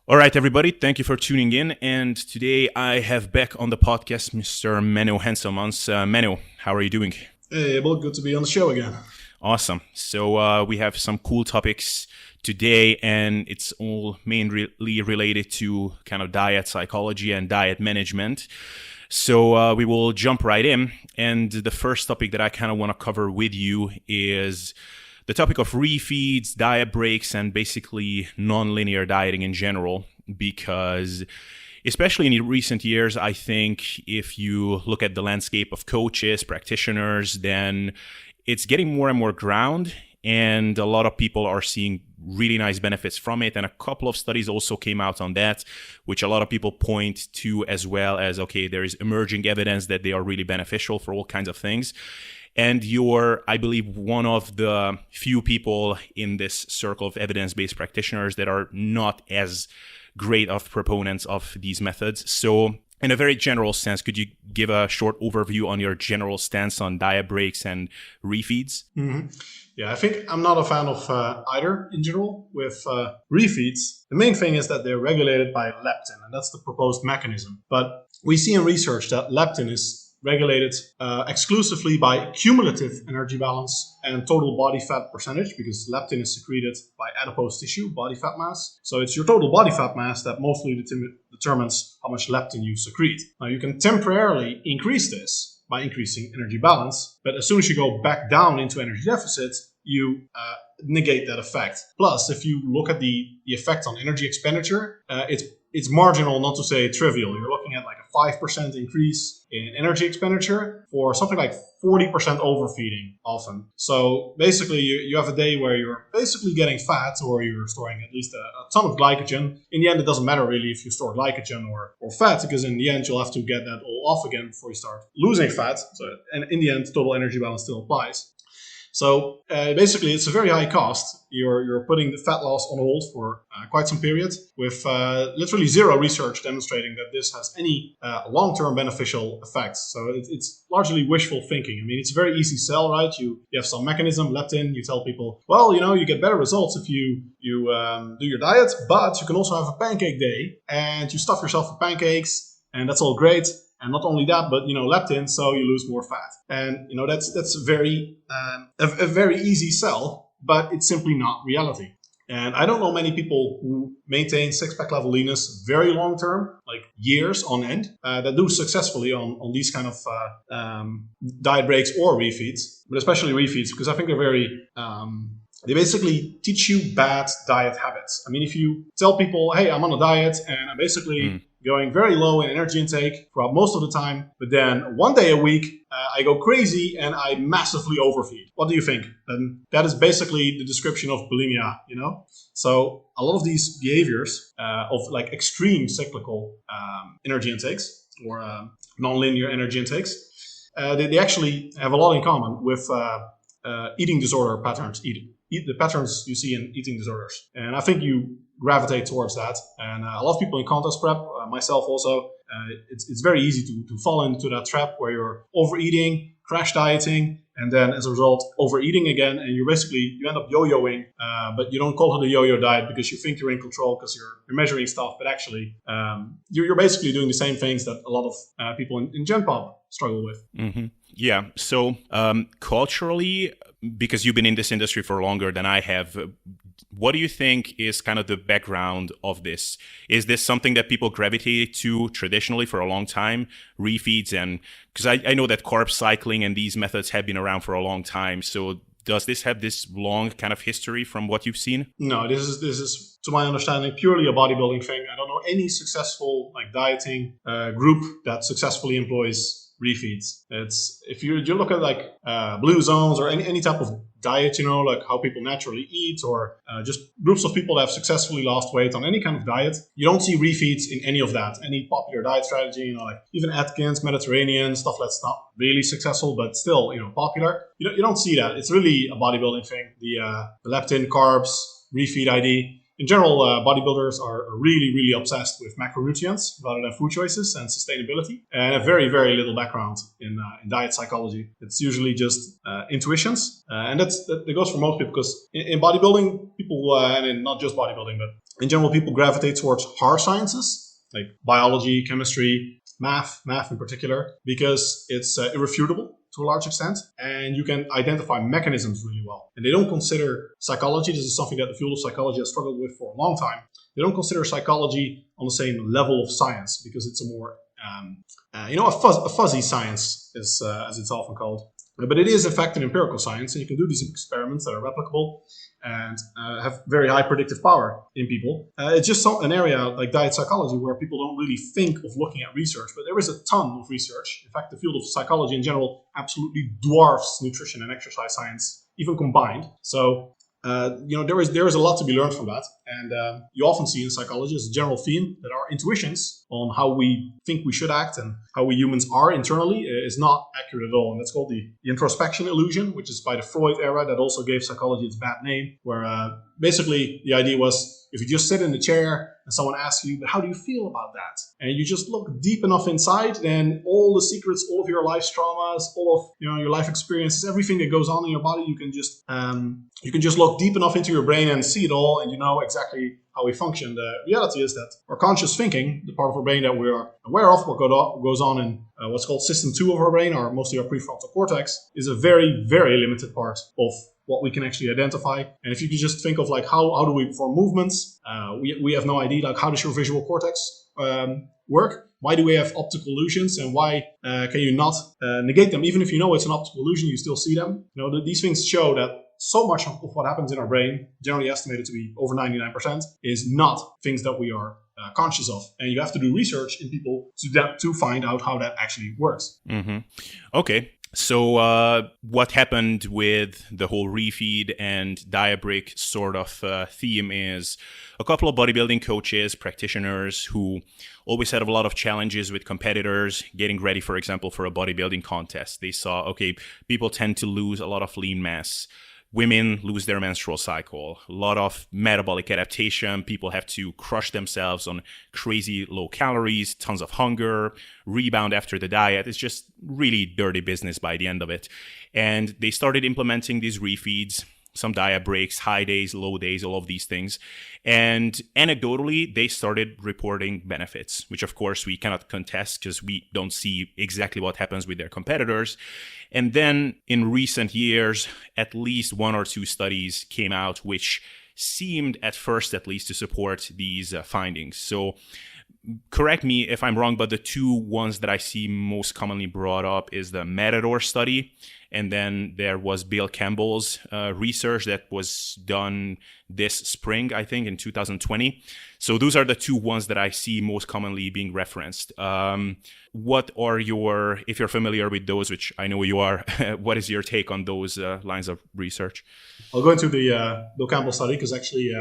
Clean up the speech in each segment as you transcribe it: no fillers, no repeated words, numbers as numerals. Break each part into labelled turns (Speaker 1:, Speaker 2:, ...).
Speaker 1: All right, everybody, thank you for tuning in. And today I have back on the podcast Mr. Menno Henselmans. Menno, how are you doing?
Speaker 2: Hey, Abel, good to be on the show again.
Speaker 1: Awesome. So we have some cool topics today, and it's all mainly related to kind of diet psychology and diet management. So we will jump right in. And the first topic that I kind of want to cover with you is the topic of refeeds, diet breaks, and basically non-linear dieting in general, because especially in recent years, I think if you look at the landscape of coaches, practitioners, then it's getting more and more ground, and a lot of people are seeing really nice benefits from it. And a couple of studies also came out on that, which a lot of people point to as well as, okay, there is emerging evidence that they are really beneficial for all kinds of things. And you're, I believe, one of the few people in this circle of evidence-based practitioners that are not as great of proponents of these methods. So in a very general sense, could you give a short overview on your general stance on diet breaks and refeeds?
Speaker 2: Mm-hmm. Yeah, I think I'm not a fan of either in general. With refeeds, the main thing is that they're regulated by leptin, and that's the proposed mechanism. But we see in research that leptin is regulated exclusively by cumulative energy balance and total body fat percentage, because leptin is secreted by adipose tissue, body fat mass. So it's your total body fat mass that mostly determines how much leptin you secrete. Now you can temporarily increase this by increasing energy balance, but as soon as you go back down into energy deficit, you negate that effect. Plus, if you look at the effect on energy expenditure, it's marginal, not to say trivial. You're looking at like a 5% increase in energy expenditure for something like 40% overfeeding often. So basically you have a day where you're basically getting fat, or you're storing at least a ton of glycogen. In the end, it doesn't matter really if you store glycogen or fat, because in the end you'll have to get that all off again before you start losing fat. So, and in the end, total energy balance still applies. So basically, it's a very high cost. You're putting the fat loss on hold for quite some period, with literally zero research demonstrating that this has any long-term beneficial effects. So it's largely wishful thinking. I mean, it's a very easy sell, right? You have some mechanism, leptin. You tell people, well, you get better results if you do your diet, but you can also have a pancake day, and you stuff yourself with pancakes, and that's all great. And not only that, but leptin, so you lose more fat. And that's very a very easy sell, but it's simply not reality. And I don't know many people who maintain six-pack level leanness very long term, like years on end, that do successfully on these kind of diet breaks or refeeds, but especially refeeds, because I think they're very they basically teach you bad diet habits. I mean, if you tell people, hey, I'm on a diet and I'm basically going very low in energy intake throughout most of the time, but then one day a week, I go crazy and I massively overfeed. What do you think? And that is basically the description of bulimia, So a lot of these behaviors of like extreme cyclical energy intakes or non-linear energy intakes, they actually have a lot in common with eating disorder patterns, the patterns you see in eating disorders. And I think you gravitate towards that. And a lot of people in contest prep, myself also, it's very easy to fall into that trap where you're overeating, crash dieting, and then as a result, overeating again. And you end up yo-yoing, but you don't call it a yo-yo diet because you think you're in control because you're measuring stuff. But actually, you're basically doing the same things that a lot of people in Gen Pop struggle with.
Speaker 1: Mm-hmm. Yeah. So culturally, because you've been in this industry for longer than I have, what do you think is kind of the background of this? Is this something that people gravitate to traditionally for a long time, refeeds? And because I know that carb cycling and these methods have been around for a long time. So does this have this long kind of history from what you've seen?
Speaker 2: No, this is to my understanding purely a bodybuilding thing. I don't know any successful dieting group that successfully employs refeeds. It's if you look at like blue zones or any type of diet, like how people naturally eat, or just groups of people that have successfully lost weight on any kind of diet, you don't see refeeds in any of that. Any popular diet strategy, like even Atkins, Mediterranean, stuff that's not really successful, but still, popular. You don't see that. It's really a bodybuilding thing. The leptin, carbs, refeed ID. in general, bodybuilders are really, really obsessed with macronutrients rather than food choices and sustainability, and have very, very little background in diet psychology. It's usually just intuitions, and that goes for most people, because in bodybuilding, people, and not just bodybuilding, but in general, people gravitate towards hard sciences like biology, chemistry, math in particular, because it's irrefutable to a large extent, and you can identify mechanisms really well. And they don't consider psychology. This is something that the field of psychology has struggled with for a long time. They don't consider psychology on the same level of science, because it's a more, a fuzzy science, as it's often called. But it is, in fact, an empirical science, and you can do these experiments that are replicable and have very high predictive power in people. It's just an area like diet psychology where people don't really think of looking at research, but there is a ton of research. In fact, the field of psychology in general absolutely dwarfs nutrition and exercise science, even combined. So, there is a lot to be learned from that. And you often see in psychology as a general theme that our intuitions on how we think we should act and how we humans are internally is not accurate at all. And that's called the introspection illusion, which is by the Freud era that also gave psychology its bad name, where basically the idea was, if you just sit in the chair and someone asks you, but how do you feel about that? And you just look deep enough inside, then all the secrets, all of your life's traumas, all of your life experiences, everything that goes on in your body, you can just look deep enough into your brain and see it all, and you know exactly how we function. The reality is that our conscious thinking, the part of our brain that we are aware of, what goes on in what's called system 2 of our brain, or mostly our prefrontal cortex, is a very, very limited part of what we can actually identify. And if you can just think of like how do we perform movements, we have no idea, like how does your visual cortex work? Why do we have optical illusions, and why can you not negate them? Even if you know it's an optical illusion, you still see them. These things show that so much of what happens in our brain, generally estimated to be over 99%, is not things that we are conscious of. And you have to do research in people to find out how that actually works.
Speaker 1: Mm-hmm. Okay. So what happened with the whole refeed and diet break sort of theme is a couple of bodybuilding coaches, practitioners who always had a lot of challenges with competitors getting ready, for example, for a bodybuilding contest. They saw, okay, people tend to lose a lot of lean mass. Women lose their menstrual cycle, a lot of metabolic adaptation. People have to crush themselves on crazy low calories, tons of hunger, rebound after the diet. It's just really dirty business by the end of it. And they started implementing these refeeds, some diet breaks, high days, low days, all of these things. And anecdotally, they started reporting benefits, which of course we cannot contest because we don't see exactly what happens with their competitors. And then in recent years, at least one or two studies came out which seemed at first at least to support these findings. So correct me if I'm wrong, but the two ones that I see most commonly brought up is the Matador study, and then there was Bill Campbell's research that was done this spring, I think, in 2020. So those are the two ones that I see most commonly being referenced. What are if you're familiar with those, which I know you are, what is your take on those lines of research?
Speaker 2: I'll go into the Bill Campbell study, because actually,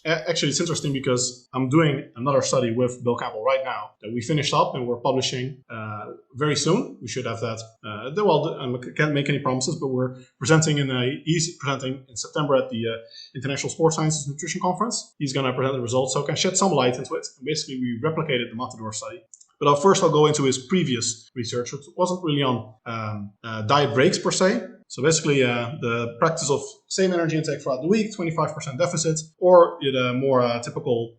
Speaker 2: it's interesting because I'm doing another study with Bill Campbell right now that we finished up and we're publishing very soon. We should have that. I can't make any promises, but we're presenting in September at the International Sports Sciences Nutrition Conference. He's going to present the results, so I can shed some light into it. And basically, we replicated the Matador study. But I'll go into his previous research, which wasn't really on diet breaks per se. So basically, the practice of same energy intake throughout the week, 25% deficit, or the more typical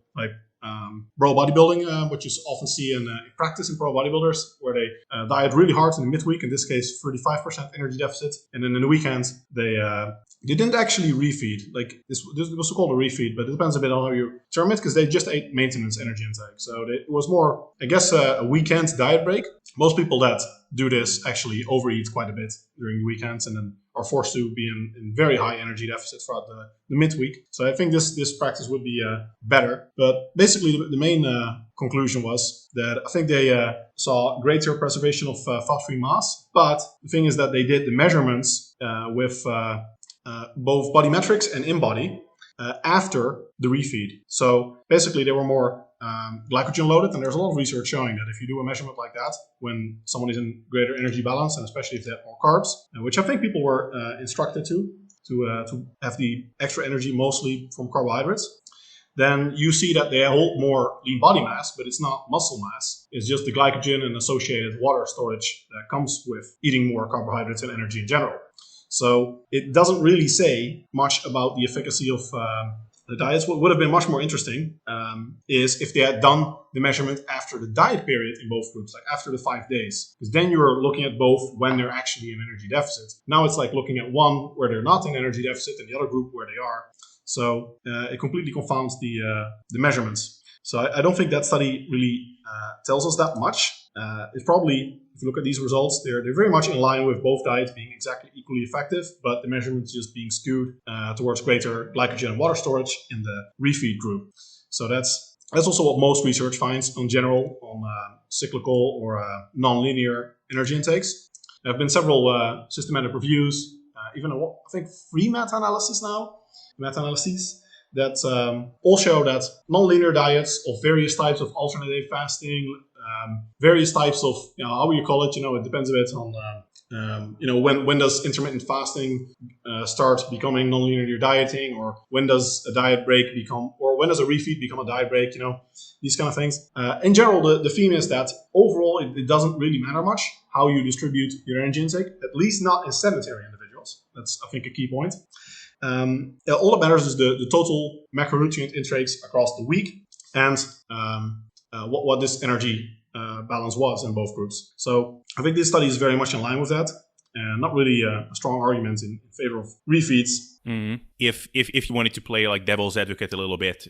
Speaker 2: pro bodybuilding, which you often see in practice in pro bodybuilders, where they diet really hard in the midweek. In this case, 35% energy deficit, and then in the weekends they didn't actually refeed. Like this was called a refeed, but it depends a bit on how you term it, because they just ate maintenance energy intake. So it was more, I guess, a weekend diet break. Most people that do this actually overeat quite a bit during the weekends and then are forced to be in very high energy deficit throughout the midweek. So I think this practice would be better. But basically, the main conclusion was that I think they saw greater preservation of fat-free mass. But the thing is that they did the measurements with both body metrics and in-body after the refeed. So basically, they were more glycogen loaded, and there's a lot of research showing that if you do a measurement like that, when someone is in greater energy balance, and especially if they have more carbs, which I think people were instructed to have the extra energy mostly from carbohydrates, then you see that they hold more lean body mass, but it's not muscle mass. It's just the glycogen and associated water storage that comes with eating more carbohydrates and energy in general. So it doesn't really say much about the efficacy of the diets. What would have been much more interesting is if they had done the measurement after the diet period in both groups, like after the 5 days. Because then you're looking at both when they're actually in energy deficit. Now it's like looking at one where they're not in energy deficit and the other group where they are. So it completely confounds the measurements. So I don't think that study really tells us that much. It's probably, if you look at these results, they're very much in line with both diets being exactly equally effective, but the measurements just being skewed towards greater glycogen and water storage in the refeed group. So that's also what most research finds in general on cyclical or non-linear energy intakes. There have been several systematic reviews, even I think 3 meta-analyses that all show that non-linear diets of various types of alternative fasting, various types of, how you call it, it depends a bit on, when does intermittent fasting start becoming non-linear dieting, or when does a diet break become, or when does a refeed become a diet break, these kind of things. In general, the theme is that overall, it doesn't really matter much how you distribute your energy intake, at least not in sedentary individuals. That's, I think, a key point. All that matters is the total macronutrient intakes across the week and what this energy balance was in both groups. So I think this study is very much in line with that, and not really a strong argument in favor of refeeds.
Speaker 1: Mm-hmm. If you wanted to play like devil's advocate a little bit,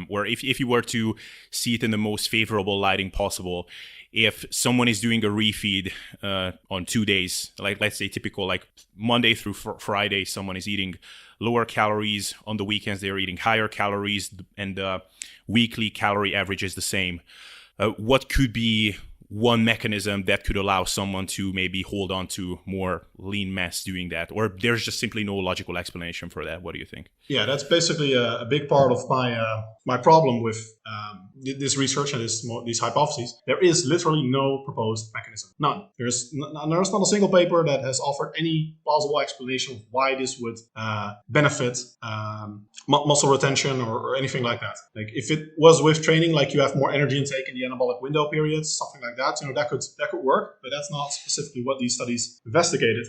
Speaker 1: or if you were to see it in the most favorable lighting possible, if someone is doing a refeed on 2 days, like let's say typical like Monday through Friday, someone is eating lower calories. On the weekends, they're eating higher calories, and the weekly calorie average is the same. What could be one mechanism that could allow someone to maybe hold on to more lean mass doing that? Or there's just simply no logical explanation for that? What do you think?
Speaker 2: Yeah, that's basically a big part of my problem with this research and these hypotheses. There is literally no proposed mechanism. None. There's not a single paper that has offered any plausible explanation of why this would benefit muscle retention or anything like that. Like if it was with training, like you have more energy intake in the anabolic window periods, something like that, that could work, but that's not specifically what these studies investigated.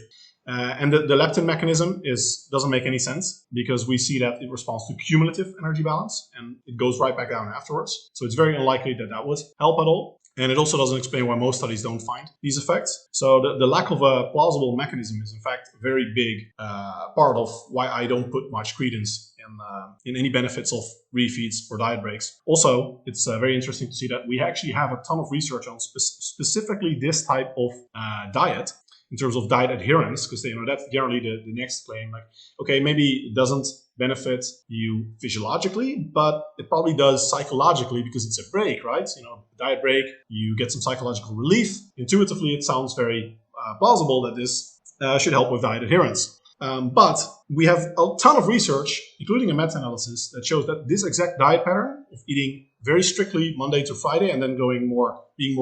Speaker 2: And the leptin mechanism doesn't make any sense, because we see that it responds to cumulative energy balance and it goes right back down afterwards. So it's very unlikely that would help at all. And it also doesn't explain why most studies don't find these effects. So the lack of a plausible mechanism is in fact a very big part of why I don't put much credence in any benefits of refeeds or diet breaks. Also, it's very interesting to see that we actually have a ton of research on specifically this type of diet, in terms of diet adherence, because that's generally the next claim. Like, okay, maybe it doesn't benefit you physiologically, but it probably does psychologically, because it's a break, right? Diet break, you get some psychological relief. Intuitively, it sounds very plausible that this should help with diet adherence. But we have a ton of research, including a meta-analysis, that shows that this exact diet pattern of eating very strictly Monday to Friday and then being more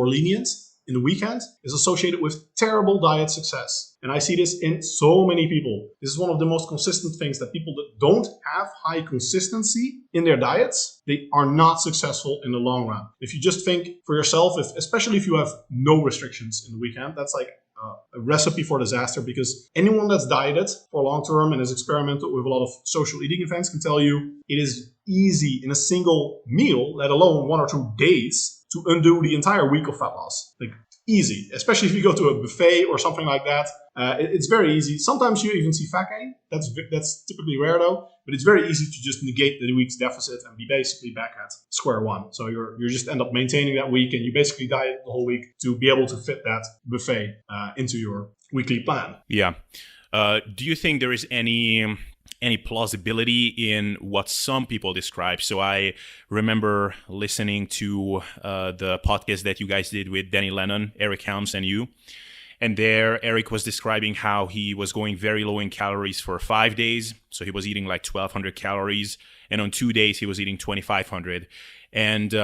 Speaker 2: lenient in the weekend is associated with terrible diet success. And I see this in so many people. This is one of the most consistent things, that people that don't have high consistency in their diets, they are not successful in the long run. If you just think for yourself, especially if you have no restrictions in the weekend, that's like a recipe for disaster, because anyone that's dieted for long term and has experimented with a lot of social eating events can tell you it is easy in a single meal, let alone 1 or 2 days, to undo the entire week of fat loss. Like, easy, especially if you go to a buffet or something like that. It's very easy. Sometimes you even see fat gain. That's typically rare though, but it's very easy to just negate the week's deficit and be basically back at square one. So you just end up maintaining that week, and you basically diet the whole week to be able to fit that buffet into your weekly plan.
Speaker 1: Yeah. Do you think there is any plausibility in what some people describe? So I remember listening to the podcast that you guys did with Danny Lennon, Eric Helms, and you. And there, Eric was describing how he was going very low in calories for 5 days. So he was eating like 1,200 calories. And on 2 days, he was eating 2,500. And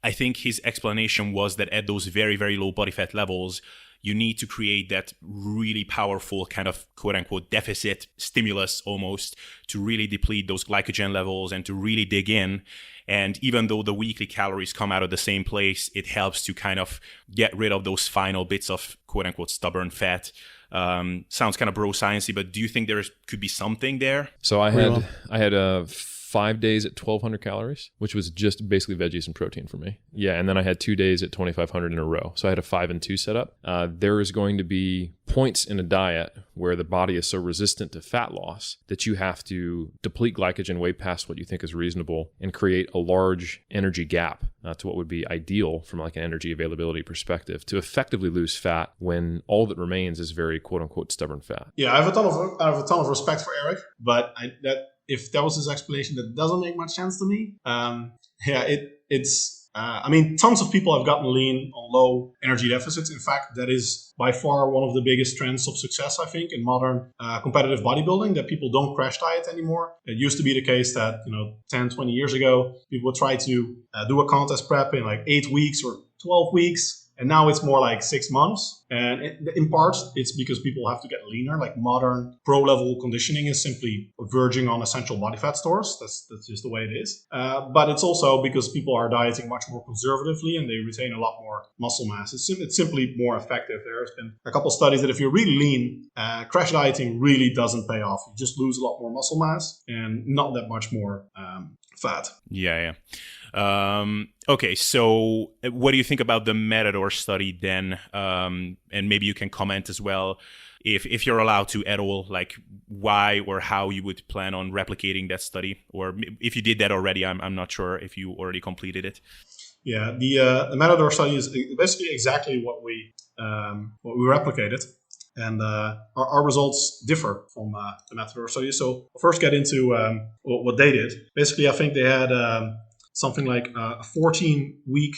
Speaker 1: I think his explanation was that at those very, very low body fat levels, you need to create that really powerful kind of quote unquote deficit stimulus almost to really deplete those glycogen levels and to really dig in. And even though the weekly calories come out of the same place, it helps to kind of get rid of those final bits of quote unquote stubborn fat. Sounds kind of bro sciencey, but do you think there could be something there?
Speaker 3: So I had 5 days at 1,200 calories, which was just basically veggies and protein for me. Yeah, and then I had 2 days at 2,500 in a row. So I had a 5 and 2 setup. There is going to be points in a diet where the body is so resistant to fat loss that you have to deplete glycogen way past what you think is reasonable and create a large energy gap to what would be ideal from like an energy availability perspective to effectively lose fat when all that remains is very quote unquote stubborn fat.
Speaker 2: Yeah, I have a ton of respect for Eric, but if that was his explanation, that doesn't make much sense to me. Tons of people have gotten lean on low energy deficits. In fact, that is by far one of the biggest trends of success, I think, in modern competitive bodybuilding, that people don't crash diet anymore. It used to be the case that, 10, 20 years ago, people would try to do a contest prep in like 8 weeks or 12 weeks. And now it's more like 6 months. And in part, it's because people have to get leaner. Like modern pro-level conditioning is simply verging on essential body fat stores. That's just the way it is. But it's also because people are dieting much more conservatively and they retain a lot more muscle mass. It's simply more effective. There's been a couple studies that if you're really lean, crash dieting really doesn't pay off. You just lose a lot more muscle mass and not that much more fat.
Speaker 1: Yeah. Okay, so what do you think about the Matador study then? And maybe you can comment as well, if you're allowed to at all, like why or how you would plan on replicating that study, or if you did that already. I'm not sure if you already completed it.
Speaker 2: Yeah, the Matador study is basically exactly what we replicated. And our results differ from the Matador study. So I'll first get into what they did. Basically, I think they had something like a 14-week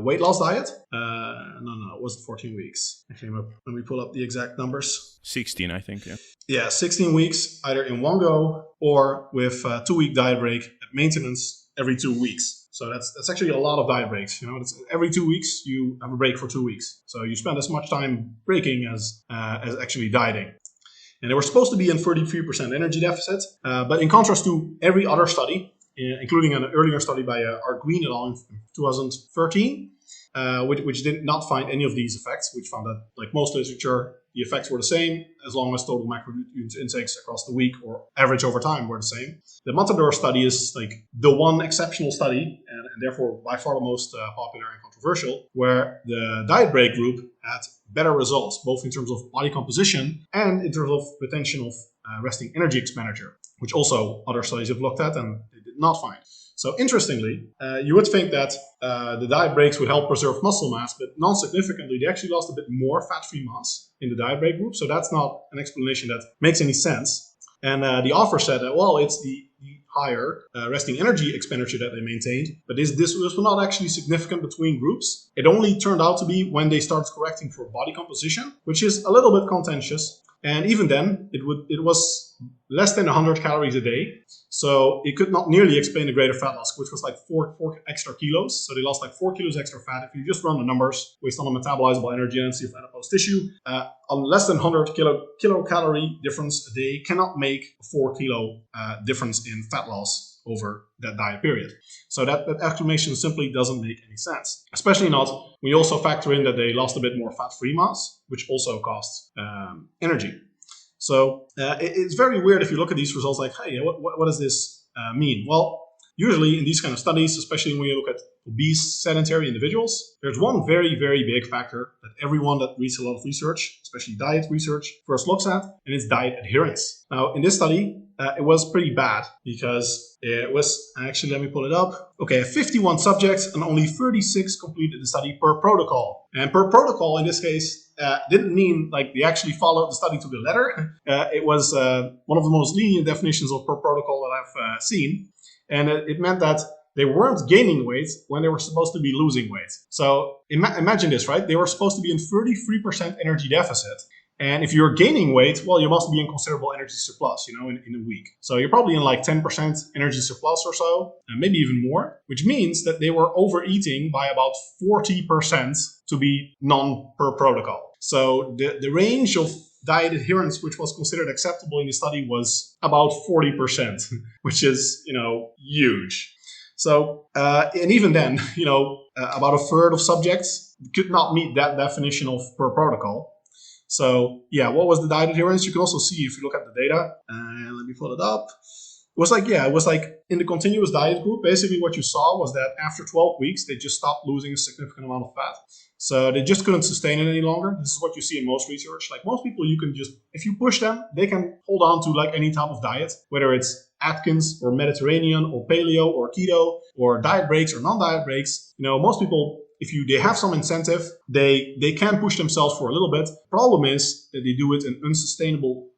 Speaker 2: weight loss diet. No, it wasn't 14 weeks. Actually, let me pull up the exact numbers.
Speaker 1: 16, I think, yeah. Yeah,
Speaker 2: 16 weeks, either in one go or with a 2-week diet break at maintenance every 2 weeks. So that's actually a lot of diet breaks. It's every 2 weeks you have a break for 2 weeks. So you spend as much time breaking as actually dieting. And they were supposed to be in 33% energy deficit. But in contrast to every other study, including an earlier study by Art Green et al. In 2013, which did not find any of these effects, which found that, like most literature, the effects were the same as long as total macronutrient intakes across the week or average over time were the same. The Matador study is like the one exceptional study, and therefore by far the most popular and controversial, where the diet break group had better results, both in terms of body composition and in terms of retention of resting energy expenditure, which also other studies have looked at and they did not find. So interestingly, you would think that the diet breaks would help preserve muscle mass, but non-significantly, they actually lost a bit more fat-free mass in the diet break group. So that's not an explanation that makes any sense. And the author said that, well, it's the higher resting energy expenditure that they maintained, but this was not actually significant between groups. It only turned out to be when they started correcting for body composition, which is a little bit contentious. And even then, it was less than 100 calories a day. So it could not nearly explain the greater fat loss, which was like 4 extra kilos. So they lost like 4 kilos extra fat. If you just run the numbers based on the metabolizable energy density of adipose tissue, a less than 100 kilocalorie difference a day cannot make a 4 kilo difference in fat loss over that diet period. So that explanation simply doesn't make any sense, especially not when you also factor in that they lost a bit more fat-free mass, which also costs energy. So it's very weird if you look at these results like, hey, what does this mean? Well, usually in these kind of studies, especially when you look at obese, sedentary individuals, there's one very, very big factor that everyone that reads a lot of research, especially diet research, first looks at, and it's diet adherence. Now, in this study, it was pretty bad because it was, actually, let me pull it up. Okay, 51 subjects and only 36 completed the study per protocol. And per protocol, in this case, didn't mean like they actually followed the study to the letter. It was one of the most lenient definitions of per protocol that I've seen. And it meant that they weren't gaining weight when they were supposed to be losing weight. So imagine this, right? They were supposed to be in 33% energy deficit. And if you're gaining weight, well, you must be in considerable energy surplus, in a week. So you're probably in like 10% energy surplus or so, and maybe even more, which means that they were overeating by about 40% to be non-per protocol. So the range of diet adherence, which was considered acceptable in the study, was about 40%, which is, huge. So, and even then, about a third of subjects could not meet that definition of per protocol. So, yeah, what was the diet adherence? You can also see if you look at the data. Let me pull it up. It was like in the continuous diet group, basically what you saw was that after 12 weeks, they just stopped losing a significant amount of fat. So they just couldn't sustain it any longer. This is what you see in most research. Like most people, you can just, if you push them, they can hold on to like any type of diet, whether it's Atkins or Mediterranean or paleo or keto or diet breaks or non-diet breaks. Most people, if they have some incentive, they can push themselves for a little bit. Problem is that they do it in unsustainable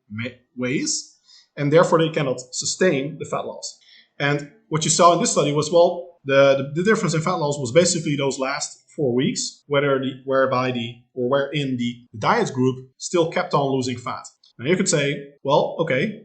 Speaker 2: ways, and therefore they cannot sustain the fat loss. And what you saw in this study was, well, the difference in fat loss was basically those last 4 weeks, wherein the diet group still kept on losing fat. Now you could say, well, okay,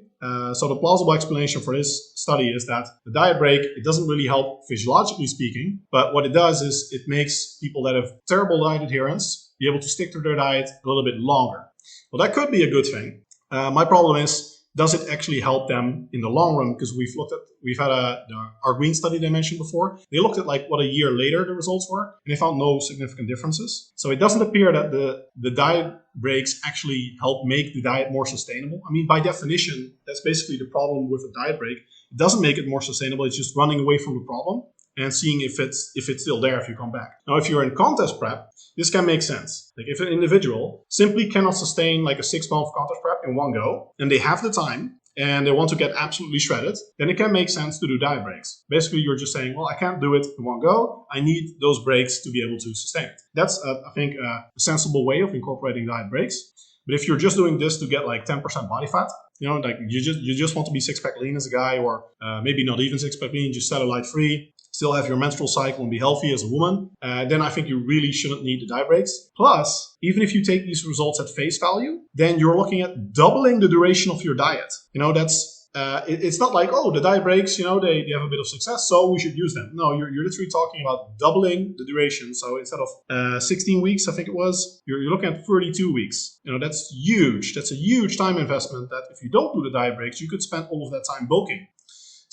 Speaker 2: so the plausible explanation for this study is that the diet break, it doesn't really help physiologically speaking, but what it does is it makes people that have terrible diet adherence be able to stick to their diet a little bit longer. Well, that could be a good thing. My problem is, does it actually help them in the long run? Because we've had our green study they mentioned before. They looked at like what a year later the results were, and they found no significant differences. So it doesn't appear that the diet breaks actually help make the diet more sustainable. I mean, by definition, that's basically the problem with a diet break. It doesn't make it more sustainable. It's just running away from the problem and seeing if it's still there if you come back. Now, if you're in contest prep, this can make sense. Like if an individual simply cannot sustain like a 6-month contest prep in one go, and they have the time and they want to get absolutely shredded, then it can make sense to do diet breaks. Basically, you're just saying, well, I can't do it in one go. I need those breaks to be able to sustain it. That's, I think, a sensible way of incorporating diet breaks. But if you're just doing this to get like 10% body fat, like you just want to be six-pack lean as a guy, or maybe not even six-pack lean, just cellulite free, still have your menstrual cycle and be healthy as a woman, then I think you really shouldn't need the diet breaks. Plus, even if you take these results at face value, then you're looking at doubling the duration of your diet. It's not like, oh, the diet breaks, they have a bit of success, so we should use them. No, you're literally talking about doubling the duration. So instead of 16 weeks, I think it was, you're looking at 32 weeks. That's huge. That's a huge time investment that if you don't do the diet breaks, you could spend all of that time bulking.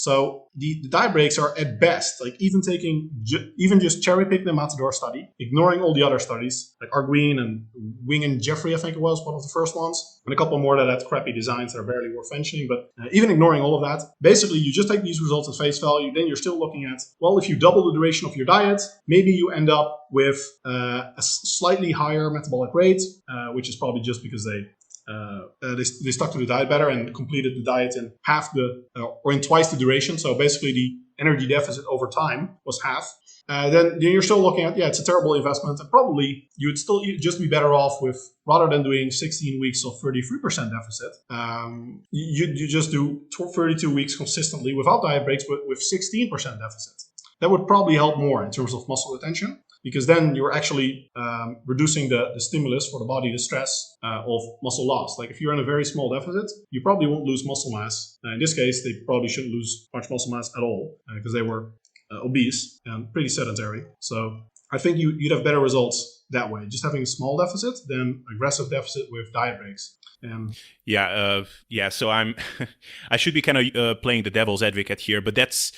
Speaker 2: So the diet breaks are at best, like even just cherry picking the Matador study, ignoring all the other studies, like Arguin and Wing and Jeffrey, I think it was one of the first ones, and a couple more that had crappy designs that are barely worth mentioning. But even ignoring all of that, basically you just take these results at face value, then you're still looking at, well, if you double the duration of your diet, maybe you end up with a slightly higher metabolic rate, which is probably just because they stuck to the diet better and completed the diet in or in twice the duration. So basically the energy deficit over time was half. Then you're still looking at, it's a terrible investment, and probably you'd just be better off with, rather than doing 16 weeks of 33% deficit, you just do 32 weeks consistently without diet breaks, but with 16% deficit. That would probably help more in terms of muscle retention, because then you're actually reducing the stimulus for the body, the stress of muscle loss. Like if you're in a very small deficit, you probably won't lose muscle mass. In this case, they probably shouldn't lose much muscle mass at all because they were obese and pretty sedentary. So I think you'd have better results that way, just having a small deficit than aggressive deficit with diet breaks.
Speaker 1: So I should be kind of playing the devil's advocate here, but that's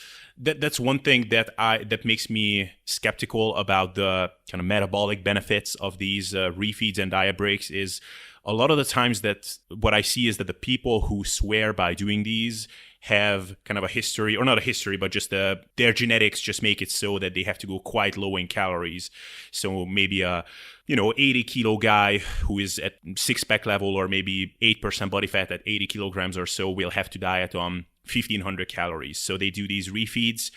Speaker 1: one thing that makes me skeptical about the kind of metabolic benefits of these refeeds and diet breaks. Is a lot of the times that what I see is that the people who swear by doing these have kind of a history, or not a history, but just their genetics just make it so that they have to go quite low in calories. So maybe a 80 kilo guy who is at 6-pack level, or maybe 8% body fat at 80 kilograms or so, will have to diet on 1,500 calories. So they do these refeeds,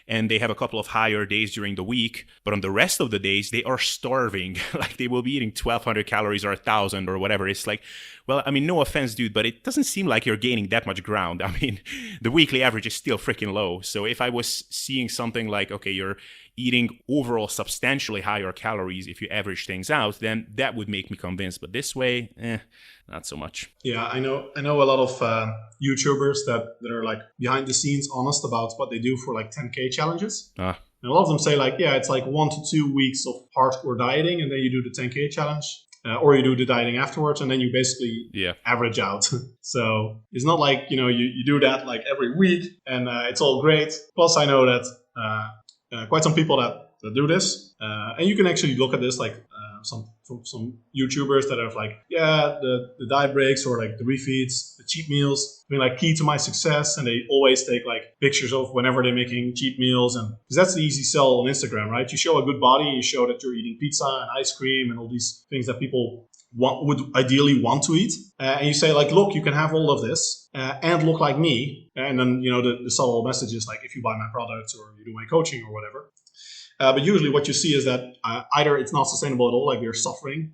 Speaker 1: and they have a couple of higher days during the week, but on the rest of the days, they are starving. Like they will be eating 1,200 calories or 1,000 or whatever. It's like, well, I mean, no offense, dude, but it doesn't seem like you're gaining that much ground. I mean, the weekly average is still freaking low. So if I was seeing something like, okay, you're eating overall substantially higher calories if you average things out, then that would make me convinced. But this way, not so much.
Speaker 2: Yeah, I know a lot of YouTubers that are like behind the scenes honest about what they do for like 10K challenges. And a lot of them say like, yeah, it's like 1 to 2 weeks of hardcore dieting, and then you do the 10K challenge. Or you do the dieting afterwards, and then you basically average out. So it's not like, you do that like every week and it's all great. Plus, I know that quite some people that do this. And you can actually look at this like some YouTubers that have like, the diet breaks or like the refeeds, the cheat meals, being like key to my success. And they always take like pictures of whenever they're making cheat meals. And because that's the easy sell on Instagram, right? You show a good body, you show that you're eating pizza and ice cream and all these things that people would ideally want to eat. And you say like, look, you can have all of this and look like me. And then, the subtle message is like, if you buy my products or you do my coaching or whatever. But usually what you see is that either it's not sustainable at all, like they're suffering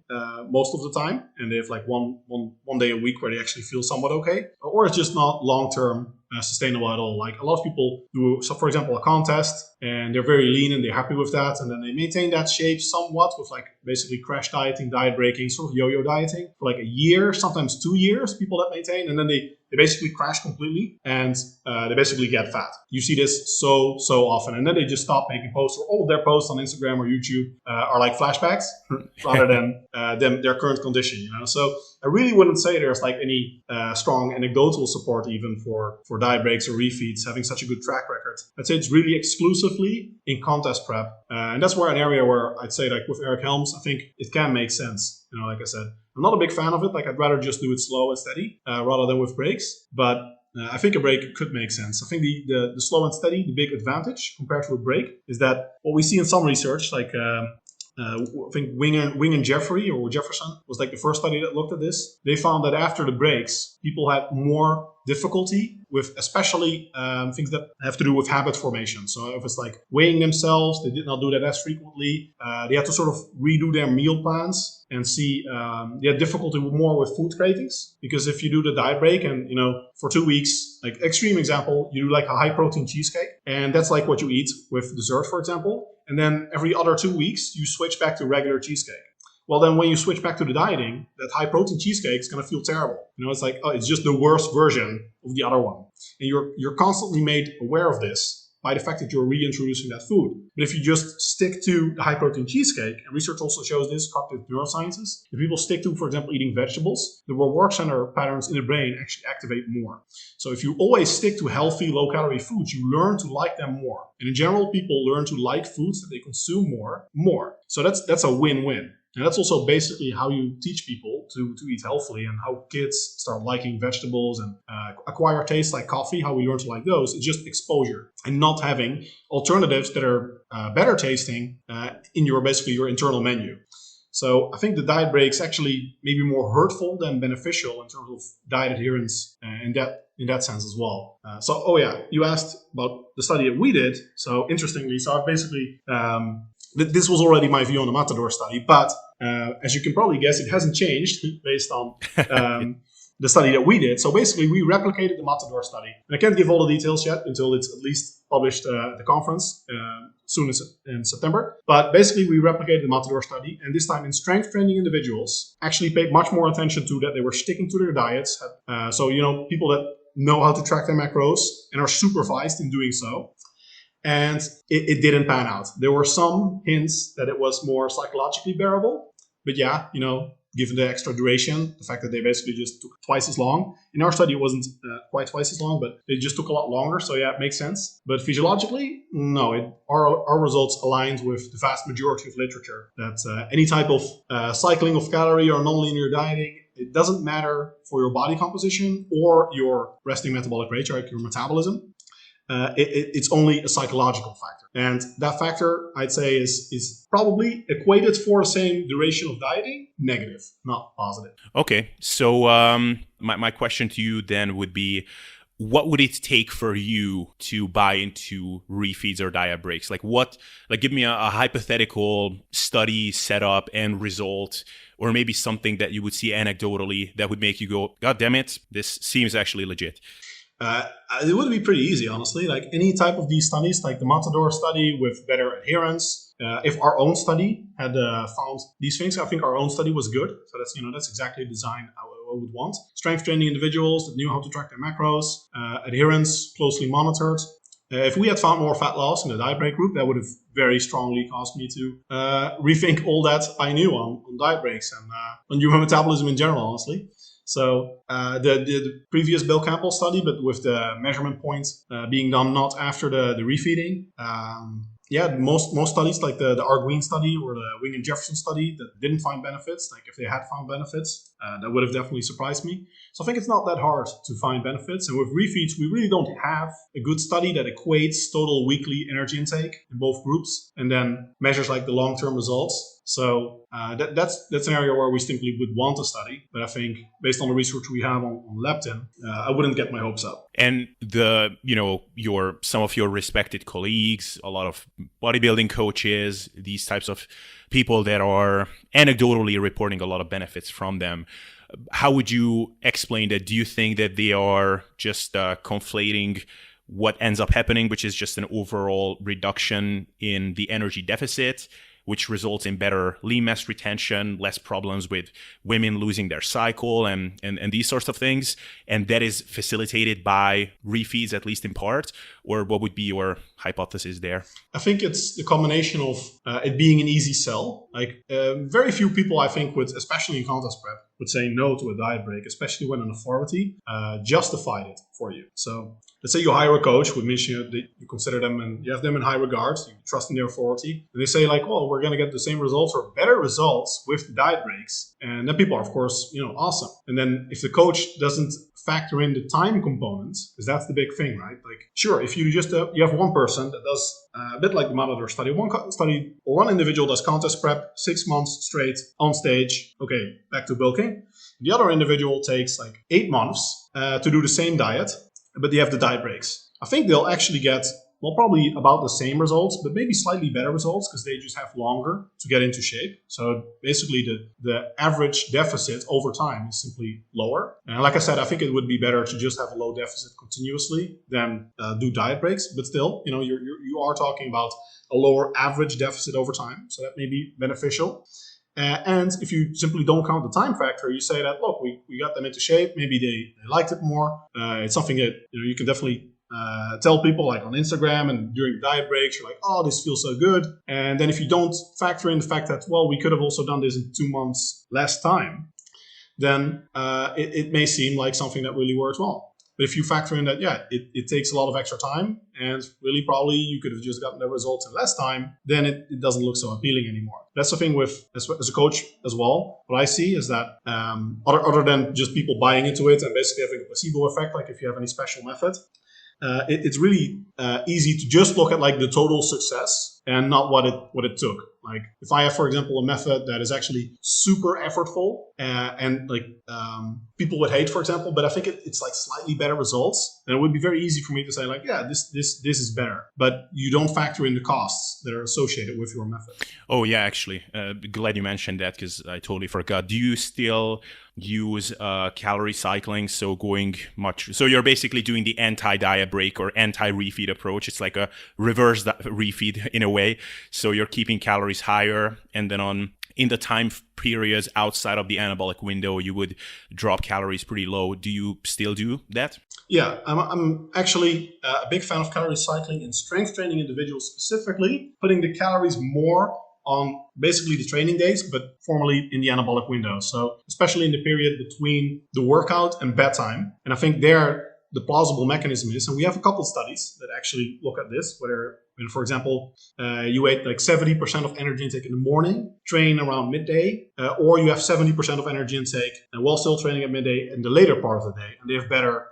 Speaker 2: most of the time, and they have like one day a week where they actually feel somewhat okay, or it's just not long-term sustainable at all. Like a lot of people do, so for example, a contest, and they're very lean and they're happy with that, and then they maintain that shape somewhat with like basically crash dieting, diet breaking, sort of yo-yo dieting for like a year, sometimes 2 years, people that maintain, and then they basically crash completely and they basically get fat. You see this so often, and then they just stop making posts, or all of their posts on Instagram or YouTube are like flashbacks rather than their current condition. So I really wouldn't say there's like any strong anecdotal support even for diet breaks or refeeds having such a good track record. I'd say it's really exclusively in contest prep, and that's where an area where I'd say like with Eric Helms, I think it can make sense. Like I said, I'm not a big fan of it. Like I'd rather just do it slow and steady rather than with breaks. But I think a break could make sense. I think the slow and steady, the big advantage compared to a break is that what we see in some research, like I think Wing and Jeffrey or Jefferson was like the first study that looked at this. They found that after the breaks, people had more difficulty with especially things that have to do with habit formation. So if it's like weighing themselves, they did not do that as frequently. They had to sort of redo their meal plans and see they had difficulty more with food cravings, because if you do the diet break and for 2 weeks, like extreme example, you do like a high protein cheesecake, and that's like what you eat with dessert, for example, and then every other 2 weeks you switch back to regular cheesecake. Well, then when you switch back to the dieting, that high protein cheesecake is going to feel terrible. It's like, it's just the worst version of the other one. And you're constantly made aware of this by the fact that you're reintroducing that food. But if you just stick to the high protein cheesecake, and research also shows this, cognitive neurosciences, if people stick to, for example, eating vegetables, the reward center patterns in the brain actually activate more. So if you always stick to healthy, low-calorie foods, you learn to like them more. And in general, people learn to like foods that they consume more. So that's a win-win. And that's also basically how you teach people to eat healthily, and how kids start liking vegetables and acquire tastes like coffee, how we learn to like those. It's just exposure and not having alternatives that are better tasting in your internal menu. So I think the diet breaks actually may be more hurtful than beneficial in terms of diet adherence in that sense as well. You asked about the study that we did. So interestingly, I've basically... this was already my view on the Matador study, but as you can probably guess, it hasn't changed based on the study that we did. So basically, we replicated the Matador study. And I can't give all the details yet until it's at least published at the conference soon in September. But basically, we replicated the Matador study, and this time in strength training individuals actually paid much more attention to that. They were sticking to their diets. People that know how to track their macros and are supervised in doing so. And it didn't pan out. There were some hints that it was more psychologically bearable. But given the extra duration, the fact that they basically just took twice as long. In our study, it wasn't quite twice as long, but it just took a lot longer. So it makes sense. But physiologically, no. Our results aligned with the vast majority of literature that any type of cycling of calorie or nonlinear dieting, it doesn't matter for your body composition or your resting metabolic rate, like your metabolism. It's only a psychological factor. And that factor, I'd say, is probably equated for the same duration of dieting, negative, not positive.
Speaker 1: Okay. So my question to you then would be, what would it take for you to buy into refeeds or diet breaks? Give me a hypothetical study setup and result, or maybe something that you would see anecdotally that would make you go, God damn it, this seems actually legit.
Speaker 2: It would be pretty easy, honestly. Like any type of these studies, like the Matador study with better adherence. If our own study had found these things, I think our own study was good. So that's exactly the design I would want. Strength training individuals that knew how to track their macros, adherence closely monitored. If we had found more fat loss in the diet break group, that would have very strongly caused me to rethink all that I knew on diet breaks and on human metabolism in general, honestly. So the previous Bill Campbell study, but with the measurement points being done not after the refeeding. Most studies like the Arguin study or the Wing and Jefferson study that didn't find benefits, like if they had found benefits, that would have definitely surprised me. So I think it's not that hard to find benefits. And with refeeds, we really don't have a good study that equates total weekly energy intake in both groups and then measures like the long-term results. So that's an area where we simply would want to study. But I think based on the research we have on leptin, I wouldn't get my hopes up.
Speaker 1: And some of your respected colleagues, a lot of bodybuilding coaches, these types of people that are anecdotally reporting a lot of benefits from them. How would you explain that? Do you think that they are just conflating what ends up happening, which is just an overall reduction in the energy deficit, which results in better lean mass retention, less problems with women losing their cycle and these sorts of things, and that is facilitated by refeeds, at least in part? Or what would be your hypothesis there?
Speaker 2: I think it's the combination of it being an easy sell. Like very few people, I think, especially in contest prep, would say no to a diet break, especially when an authority justified it for you. So let's say you hire a coach, which means you consider them and you have them in high regard, you trust in their authority. And they say like, well, we're going to get the same results or better results with the diet breaks. And then people are, of course, awesome. And then if the coach doesn't factor in the time component, because that's the big thing, right? Like, sure, if you just you have one person that does a bit like the Matador study, one individual does contest prep 6 months straight on stage. Okay, back to bulking. The other individual takes like 8 months to do the same diet, but they have the diet breaks. I think they'll actually get, well, probably about the same results, but maybe slightly better results because they just have longer to get into shape. So basically the average deficit over time is simply lower. And like I said, I think it would be better to just have a low deficit continuously than do diet breaks. But still, you are talking about a lower average deficit over time. So that may be beneficial. And if you simply don't count the time factor, you say that, look, we got them into shape. Maybe they liked it more. It's something that you can definitely tell people, like on Instagram and during diet breaks, you're like, oh, this feels so good. And then if you don't factor in the fact that, well, we could have also done this in 2 months less time, then it may seem like something that really works well. But if you factor in that, it takes a lot of extra time and really probably you could have just gotten the results in less time, then it doesn't look so appealing anymore. That's the thing with, as a coach as well, what I see is that other than just people buying into it and basically having a placebo effect, like if you have any special method, it's really easy to just look at like the total success and not what it took. Like if I have, for example, a method that is actually super effortful and like people would hate, for example, but I think it's like slightly better results, then it would be very easy for me to say like, yeah, this is better. But you don't factor in the costs that are associated with your method.
Speaker 1: Oh yeah, actually, glad you mentioned that because I totally forgot. Do you still use calorie cycling? So you're basically doing the anti-diet break or anti-refeed approach. It's like a reverse refeed in a way. So you're keeping calories higher, and then in the time periods outside of the anabolic window, you would drop calories pretty low. Do you still do that?
Speaker 2: Yeah, I'm actually a big fan of calorie cycling in strength training individuals specifically, putting the calories more on basically the training days, but formally in the anabolic window. So especially in the period between the workout and bedtime. And I think there the plausible mechanism is, and we have a couple studies that actually look at this, whether, for example, you ate like 70% of energy intake in the morning, train around midday, or you have 70% of energy intake and while still training at midday in the later part of the day, and they have better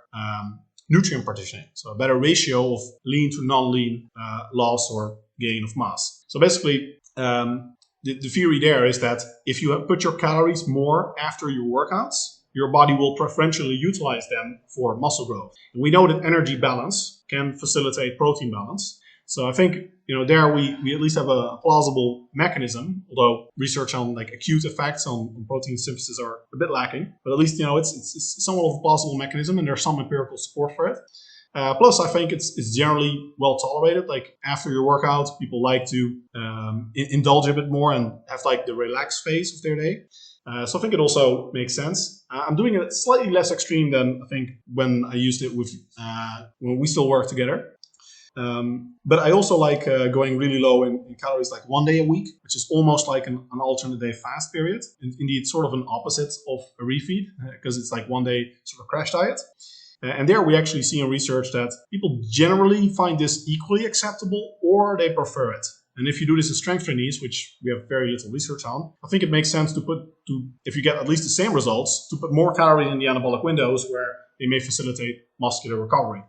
Speaker 2: nutrient partitioning, so a better ratio of lean to non-lean loss or gain of mass. So basically, the theory there is that if you put your calories more after your workouts, your body will preferentially utilize them for muscle growth. And we know that energy balance can facilitate protein balance. So I think, there we at least have a plausible mechanism, although research on like acute effects on protein synthesis are a bit lacking. But at least, it's somewhat of a plausible mechanism, and there's some empirical support for it. Plus, I think it's generally well tolerated. Like after your workout, people like to indulge a bit more and have like the relaxed phase of their day. So I think it also makes sense. I'm doing it slightly less extreme than I think when I used it with when we still work together. But I also like going really low in calories, like 1 day a week, which is almost like an alternate day fast period. Indeed, sort of an opposite of a refeed, because it's like 1 day sort of crash diet. And there we actually see in research that people generally find this equally acceptable, or they prefer it. And if you do this in strength trainees, which we have very little research on, I think it makes sense if you get at least the same results, to put more calories in the anabolic windows where they may facilitate muscular recovery.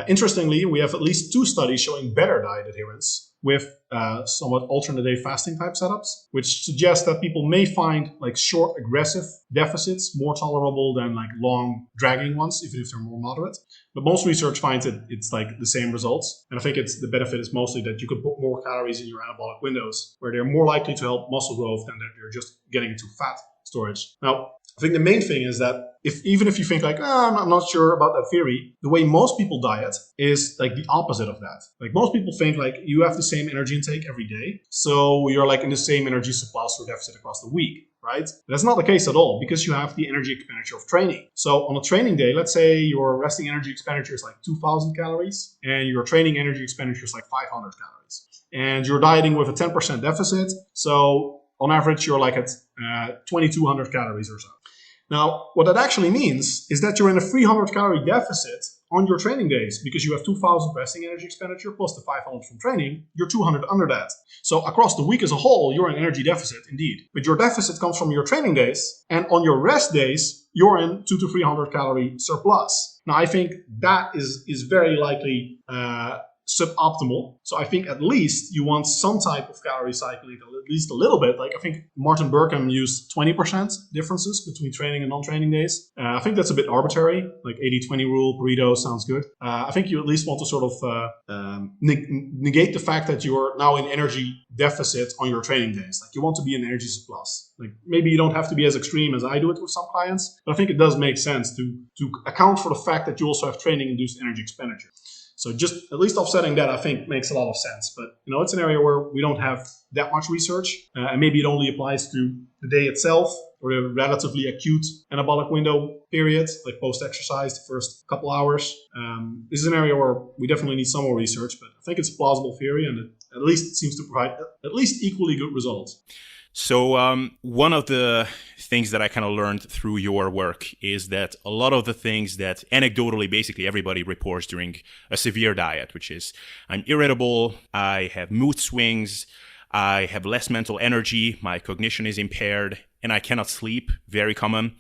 Speaker 2: Interestingly, we have at least 2 studies showing better diet adherence with somewhat alternate day fasting type setups, which suggests that people may find like short aggressive deficits more tolerable than like long dragging ones, even if they're more moderate. But most research finds it's like the same results. And I think the benefit is mostly that you can put more calories in your anabolic windows, where they're more likely to help muscle growth than that you're just getting into fat storage. Now, I think the main thing is that even if you think like, I'm not sure about that theory, the way most people diet is like the opposite of that. Like most people think like you have the same energy intake every day, so you're like in the same energy surplus or deficit across the week, right? That's not the case at all, because you have the energy expenditure of training. So on a training day, let's say your resting energy expenditure is like 2,000 calories and your training energy expenditure is like 500 calories. And you're dieting with a 10% deficit, so on average, you're like at 2,200 calories or so. Now, what that actually means is that you're in a 300 calorie deficit on your training days, because you have 2,000 resting energy expenditure plus the 500 from training, you're 200 under that. So across the week as a whole, you're in energy deficit indeed. But your deficit comes from your training days, and on your rest days, you're in 200 to 300 calorie surplus. Now, I think that is very likely suboptimal. So I think at least you want some type of calorie cycling, at least a little bit. Like I think Martin Burkham used 20% differences between training and non-training days. I think that's a bit arbitrary, like 80-20 rule, Pareto sounds good. I think you at least want to sort of negate the fact that you're now in energy deficit on your training days. Like you want to be in energy surplus. Like maybe you don't have to be as extreme as I do it with some clients, but I think it does make sense to account for the fact that you also have training-induced energy expenditure. So just at least offsetting that, I think, makes a lot of sense. But, it's an area where we don't have that much research. And maybe it only applies to the day itself or the relatively acute anabolic window period, like post-exercise, the first couple hours. This is an area where we definitely need some more research, but I think it's a plausible theory, and at least it seems to provide at least equally good results.
Speaker 1: So one of the things that I kind of learned through your work is that a lot of the things that anecdotally basically everybody reports during a severe diet, which is I'm irritable, I have mood swings, I have less mental energy, my cognition is impaired, and I cannot sleep, very common.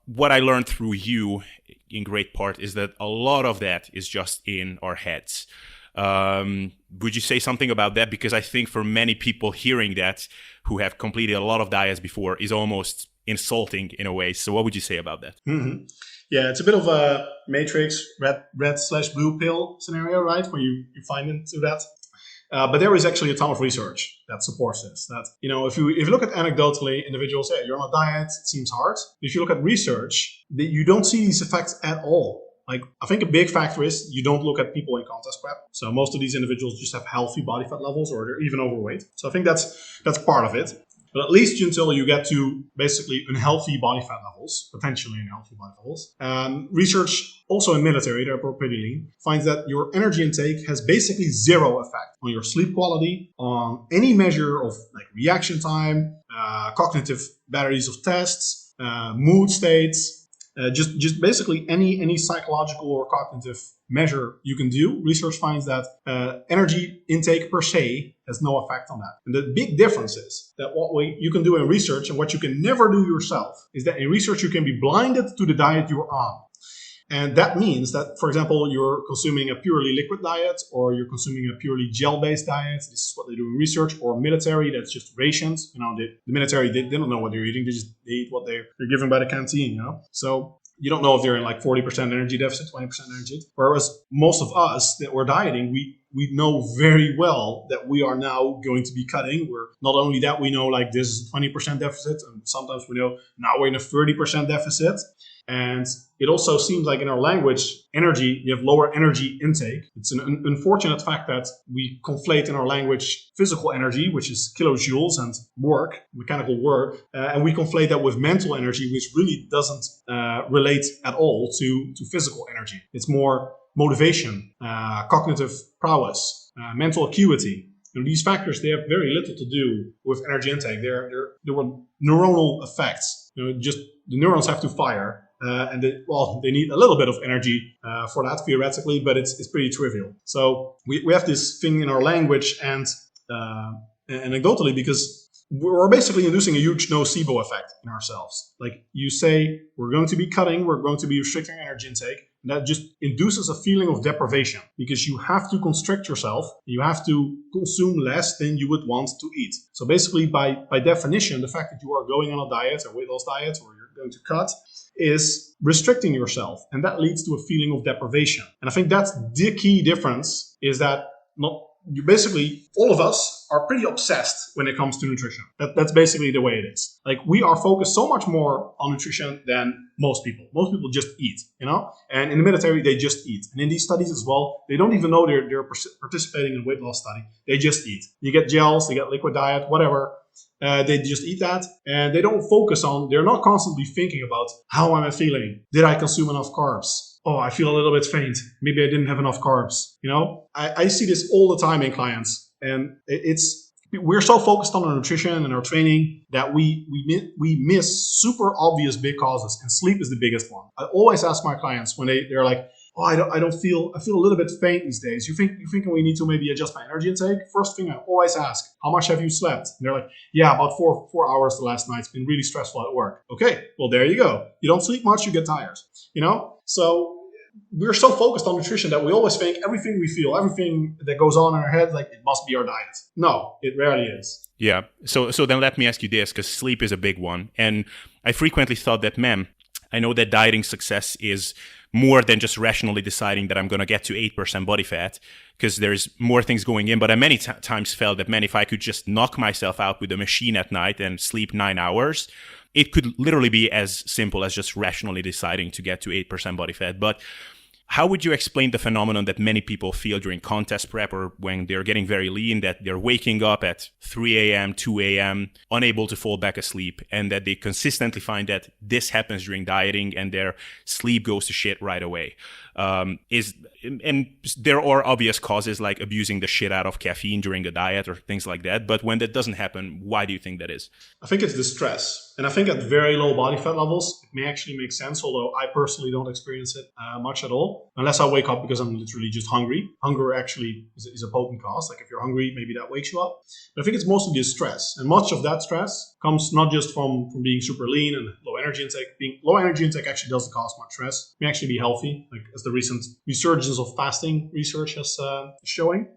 Speaker 1: What I learned through you in great part is that a lot of that is just in our heads. Would you say something about that? Because I think for many people hearing that who have completed a lot of diets before is almost insulting in a way. So what would you say about that?
Speaker 2: Mm-hmm. Yeah, it's a bit of a matrix red/blue pill scenario, right? Where you find into that. But there is actually a ton of research that supports this. That, if you look at anecdotally, individuals say, you're on a diet, it seems hard. If you look at research, you don't see these effects at all. Like, I think a big factor is you don't look at people in contest prep. So most of these individuals just have healthy body fat levels, or they're even overweight. So I think that's part of it. But at least until you get to basically unhealthy body fat levels, potentially unhealthy body levels. Research also in military, they're pretty lean, finds that your energy intake has basically zero effect on your sleep quality, on any measure of like reaction time, cognitive batteries of tests, mood states. Just basically any psychological or cognitive measure you can do, research finds that energy intake per se has no effect on that. And the big difference is that what you can do in research and what you can never do yourself is that in research you can be blinded to the diet you're on. And that means that, for example, you're consuming a purely liquid diet or you're consuming a purely gel-based diet. This is what they do in research. Or military, that's just rations. The military, they don't know what they're eating. They eat what they're given by the canteen, So you don't know if they're in like 40% energy deficit, 20% energy. Whereas most of us that we're dieting, we we know very well that we are now going to be cutting. We're not only that, we know like this is a 20% deficit, and sometimes we know now we're in a 30% deficit. And it also seems like in our language, you have lower energy intake. It's an unfortunate fact that we conflate in our language physical energy, which is kilojoules, and work, mechanical work, and we conflate that with mental energy, which really doesn't relate at all to physical energy. It's more motivation, cognitive prowess, mental acuity. And these factors, they have very little to do with energy intake. There were neuronal effects. Just the neurons have to fire. And they need a little bit of energy for that theoretically, but it's pretty trivial. So we have this thing in our language and anecdotally, because we're basically inducing a huge nocebo effect in ourselves. Like you say, we're going to be cutting, we're going to be restricting energy intake. And that just induces a feeling of deprivation because you have to constrict yourself. You have to consume less than you would want to eat. So basically, by definition, the fact that you are going on a diet, a weight loss diet, or you're going to cut, is restricting yourself. And that leads to a feeling of deprivation. And I think that's the key difference, is that all of us are pretty obsessed when it comes to nutrition. That's basically the way it is. Like we are focused so much more on nutrition than most people. Most people just eat, and in the military, they just eat. And in these studies as well, they don't even know they're participating in a weight loss study. They just eat. You get gels, they get liquid diet, whatever. They just eat that, and they don't focus on, they're not constantly thinking about how am I feeling? Did I consume enough carbs? Oh, I feel a little bit faint. Maybe I didn't have enough carbs. I see this all the time in clients, and we're so focused on our nutrition and our training that we miss super obvious big causes, and sleep is the biggest one. I always ask my clients when they're like, oh, I feel a little bit faint these days. You thinking we need to maybe adjust my energy intake? First thing I always ask, how much have you slept? And they're like, yeah, about 4 hours the last night. It's been really stressful at work. Okay, well, there you go. You don't sleep much, you get tired. So we're so focused on nutrition that we always think everything we feel, everything that goes on in our head, like it must be our diet. No, it rarely is.
Speaker 1: Yeah. So then let me ask you this, because sleep is a big one. And I frequently thought that, I know that dieting success is more than just rationally deciding that I'm going to get to 8% body fat, because there's more things going in. But I many times felt that, if I could just knock myself out with a machine at night and sleep 9 hours, it could literally be as simple as just rationally deciding to get to 8% body fat. But how would you explain the phenomenon that many people feel during contest prep or when they're getting very lean, that they're waking up at 3 a.m., 2 a.m., unable to fall back asleep, and that they consistently find that this happens during dieting and their sleep goes to shit right away? And there are obvious causes like abusing the shit out of caffeine during a diet or things like that. But when that doesn't happen, why do you think that is?
Speaker 2: I think it's the stress. And I think at very low body fat levels, it may actually make sense, although I personally don't experience it much at all, unless I wake up because I'm literally just hungry. Hunger actually is a potent cause. Like if you're hungry, maybe that wakes you up. But I think it's mostly the stress. And much of that stress comes not just from being super lean and low energy intake. Low energy intake actually doesn't cause much stress. It may actually be healthy, like as the recent resurgence of fasting research is showing.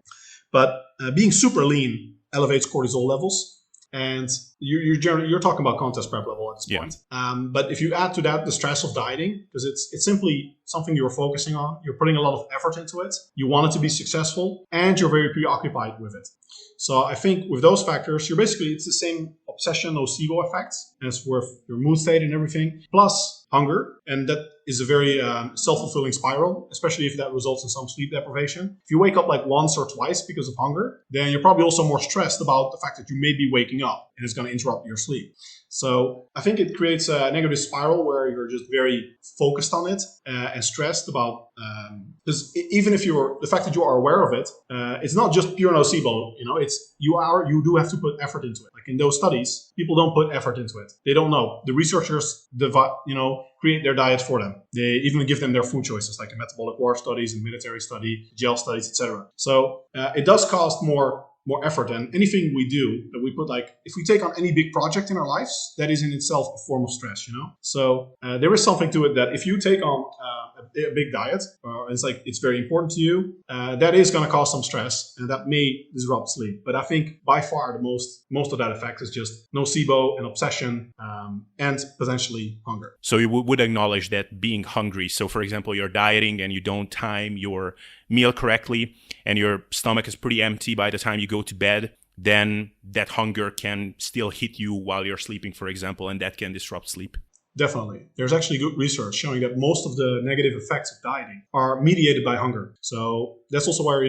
Speaker 2: But being super lean elevates cortisol levels. And you're talking about contest prep level at this point. But if you add to that the stress of dieting, because it's simply something you're focusing on, you're putting a lot of effort into it, you want it to be successful, and you're very preoccupied with it. So I think with those factors, it's the same obsession, nocebo effects as with your mood state and everything, plus hunger. And that is a very self-fulfilling spiral, especially if that results in some sleep deprivation. If you wake up like once or twice because of hunger, then you're probably also more stressed about the fact that you may be waking up and it's going to interrupt your sleep. So I think it creates a negative spiral where you're just very focused on it and stressed about, because even if the fact that you are aware of it, it's not just pure nocebo, you do have to put effort into it. Like in those studies, people don't put effort into it. They don't know. The researchers, create their diet for them. They even give them their food choices, like in metabolic war studies and military study, gel studies, etc. So it does cost more effort, and anything we do that we put, like if we take on any big project in our lives, that is in itself a form of stress, So there is something to it that if you take on a big diet, it's very important to you, that is going to cause some stress and that may disrupt sleep. But I think by far the most of that effect is just nocebo and obsession and potentially hunger.
Speaker 1: So you would acknowledge that being hungry, so for example, you're dieting and you don't time your meal correctly and your stomach is pretty empty by the time you go to bed, then that hunger can still hit you while you're sleeping, for example, and that can disrupt sleep.
Speaker 2: Definitely. There's actually good research showing that most of the negative effects of dieting are mediated by hunger. So that's also where,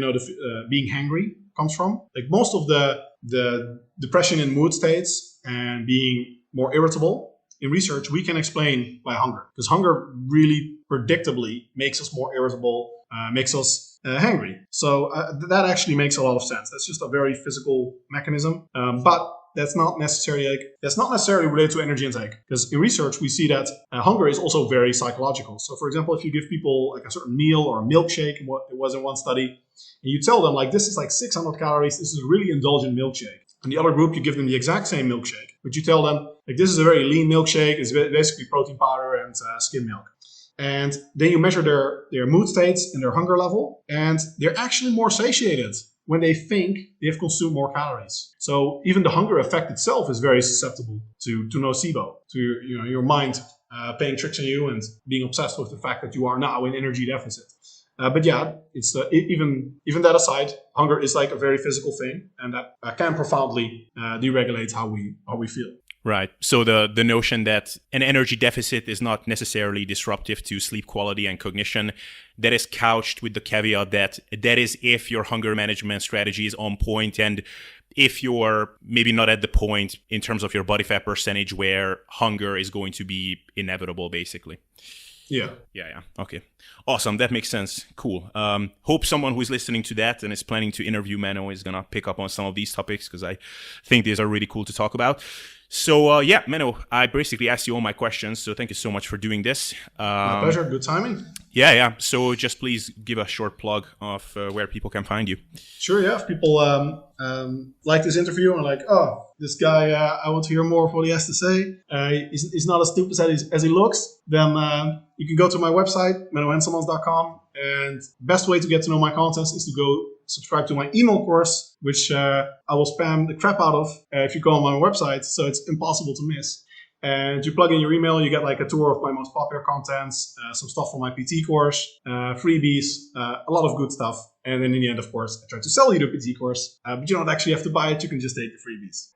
Speaker 2: being hangry comes from. Like most of the depression in mood states and being more irritable in research, we can explain by hunger. Because hunger really predictably makes us more irritable, makes us hangry. So that actually makes a lot of sense. That's just a very physical mechanism. But that's not necessarily related to energy intake, because in research we see that hunger is also very psychological. So for example, if you give people like a certain meal or a milkshake, what it was in one study, and you tell them like this is like 600 calories, this is a really indulgent milkshake. In the other group, you give them the exact same milkshake, but you tell them like this is a very lean milkshake, it's basically protein powder and skim milk. And then you measure their mood states and their hunger level, and they're actually more satiated when they think they have consumed more calories. So even the hunger effect itself is very susceptible to nocebo, to your mind playing tricks on you and being obsessed with the fact that you are now in energy deficit. But yeah, it's even that aside, hunger is like a very physical thing, and that can profoundly deregulate how we feel.
Speaker 1: Right. So the notion that an energy deficit is not necessarily disruptive to sleep quality and cognition, that is couched with the caveat that is if your hunger management strategy is on point and if you're maybe not at the point in terms of your body fat percentage where hunger is going to be inevitable, basically.
Speaker 2: Yeah.
Speaker 1: Okay. Awesome. That makes sense. Cool. Hope someone who is listening to that and is planning to interview Menno is going to pick up on some of these topics, because I think these are really cool to talk about. So, Menno, I basically asked you all my questions, so thank you so much for doing this.
Speaker 2: My pleasure. Good timing.
Speaker 1: Yeah. So just please give a short plug of where people can find you.
Speaker 2: Sure, yeah. If people like this interview and like, oh, this guy, I want to hear more of what he has to say. He's not as stupid as he looks. Then you can go to my website, mennohenselmans.com. And best way to get to know my contents is to go subscribe to my email course, which I will spam the crap out of if you go on my website. So it's impossible to miss. And you plug in your email, you get like a tour of my most popular contents, some stuff from my PT course, freebies, a lot of good stuff. And then in the end, of course, I try to sell you the PT course, but you don't actually have to buy it. You can just take the freebies.